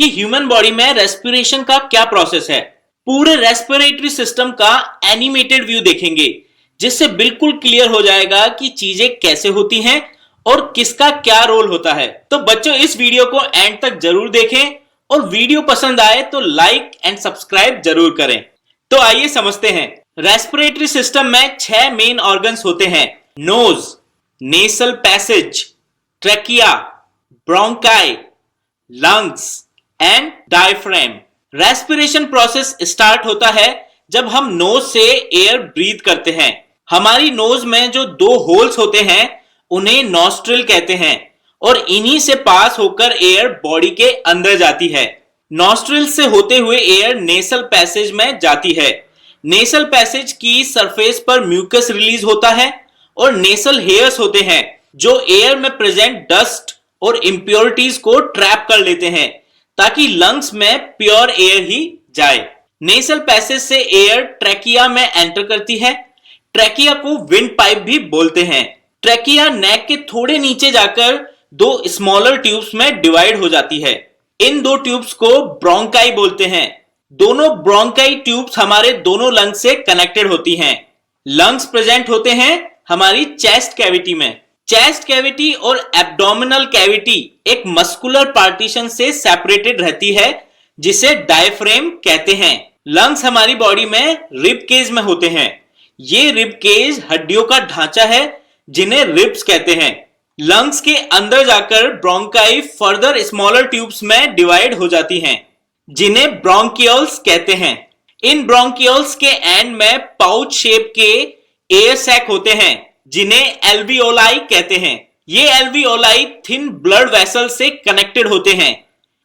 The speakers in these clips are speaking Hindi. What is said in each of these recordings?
कि ह्यूमन बॉडी में रेस्पिरेशन का क्या प्रोसेस है। पूरे रेस्पिरेटरी सिस्टम का एनिमेटेड व्यू देखेंगे, जिससे बिल्कुल क्लियर हो जाएगा कि चीजें कैसे होती हैं और किसका क्या रोल होता है। तो बच्चों, इस वीडियो को एंड तक जरूर देखें और वीडियो पसंद आए तो लाइक एंड सब्सक्राइब जरूर करें। तो आइए समझते हैं। रेस्पिरेटरी सिस्टम में 6 मेन ऑर्गन्स होते हैं: nose, nasal passage, trachea, bronchi, lungs and diaphragm. Respiration process start होता है जब हम नोज से एयर ब्रीथ करते हैं। हमारी नोज में जो 2 होल्स होते हैं उन्हें नॉस्ट्रिल कहते हैं और इन्हीं से पास होकर एयर बॉडी के अंदर जाती है। नॉस्ट्रिल से होते हुए एयर नेसल पैसेज में जाती है। नेसल पैसेज की सरफेस पर म्यूकस रिलीज होता है और नेसल हेयर्स होते हैं जो एयर में प्रेजेंट डस्ट और इंप्योरिटीज को ट्रैप कर लेते हैं ताकि लंग्स में प्योर एयर ही जाए। नेसल पैसेज से एयर ट्रैकिया में एंटर करती है। ट्रैकिया को विंड पाइप भी बोलते हैं। ट्रैकिया नेक के थोड़े नीचे जाकर 2 स्मॉलर ट्यूब्स में डिवाइड हो जाती है। इन 2 ट्यूब्स को ब्रोंकाई बोलते हैं। दोनों ब्रोंकाई ट्यूब्स हमारे दोनों लंग्स से कनेक्टेड होती हैं। लंग्स प्रेजेंट होते हैं हमारी चेस्ट कैविटी में। चेस्ट कैविटी और एब्डोमिनल कैविटी एक मस्कुलर पार्टीशन से सेपरेटेड रहती है, जिसे डायफ्राम कहते हैं। लंग्स हमारी बॉडी में रिब केज में होते हैं। ये रिब केज हड्डियों का ढांचा है जिन्हें रिब्स कहते हैं। लंग्स के अंदर जाकर ब्रोंकाई फर्दर स्मॉलर ट्यूब्स में डिवाइड हो जाती हैं, जिन्हें ब्रोंकियोल्स कहते हैं। इन ब्रोंकियोल्स के एंड में पाउच शेप के एयर सैक होते हैं, जिन्हें एल्वियोलाई कहते हैं। ये एल्वियोलाई थिन ब्लड वेसल से कनेक्टेड होते हैं।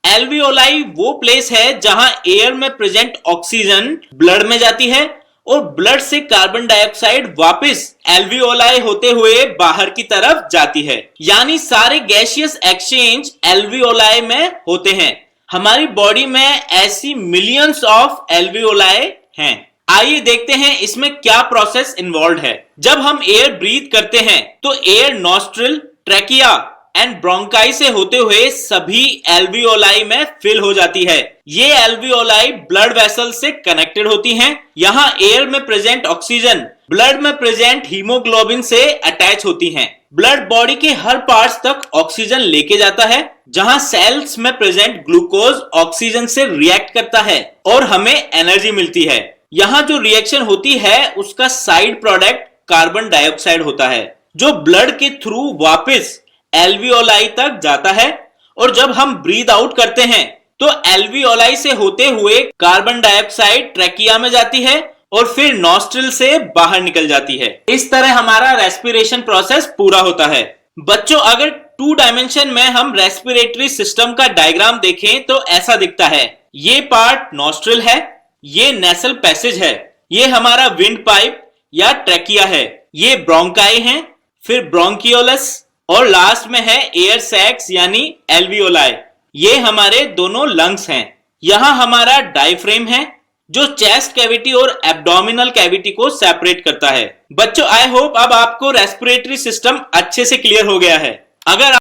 एल्वियोलाई वो प्लेस है जहां एयर में प्रेजेंट ऑक्सीजन ब्लड में जाती है और ब्लड से कार्बन डाइऑक्साइड वापस एल्वियोलाई होते हुए बाहर की तरफ जाती है। यानी सारे गैसियस एक्सचेंज एल्वियोलाई में होते हैं। हमारी बॉडी में ऐसी मिलियंस ऑफ एल्वियोलाई हैं। आइए देखते हैं इसमें क्या प्रोसेस इन्वॉल्व है। जब हम एयर ब्रीथ करते हैं तो air nostril, trachea and bronchi से होते हुए सभी एल्वियोलाई में फिल हो जाती है। ये एल्वियोलाई ब्लड वेसल से कनेक्टेड होती हैं। यहाँ एयर में प्रेजेंट ऑक्सीजन ब्लड में प्रेजेंट हीमोग्लोबिन से अटैच होती हैं। ब्लड बॉडी के हर पार्ट्स तक ऑक्सीजन लेके जाता है, जहां सेल्स में प्रेजेंट ग्लूकोज ऑक्सीजन से रिएक्ट करता है और हमें एनर्जी मिलती है। यहाँ जो रिएक्शन होती है उसका साइड प्रोडक्ट कार्बन डाइऑक्साइड होता है, जो ब्लड के थ्रू वापस एल्वियोलाई तक जाता है। और जब हम ब्रीद आउट करते हैं तो एल्वियोलाई से होते हुए कार्बन डाइऑक्साइड ट्रैकिया में जाती है और फिर नॉस्ट्रिल से बाहर निकल जाती है। इस तरह हमारा रेस्पिरेशन प्रोसेस पूरा होता है। बच्चों, अगर 2 डायमेंशन में हम रेस्पिरेटरी सिस्टम का डायग्राम देखें तो ऐसा दिखता है। ये पार्ट नॉस्ट्रिल है, ये नेसल पैसेज है, ये हमारा विंड पाइप या ट्रैकिया है, ये ब्रोंकाई है, फिर ब्रोंकियोलस और लास्ट में है एयर सैक्स यानी एल्वियोलाई। ये हमारे दोनों लंग्स हैं। यहां हमारा डायफ्राम है जो चेस्ट कैविटी और एब्डोमिनल कैविटी को सेपरेट करता है। बच्चों, आई होप अब आपको रेस्पिरेटरी सिस्टम अच्छे से क्लियर हो गया है। अगर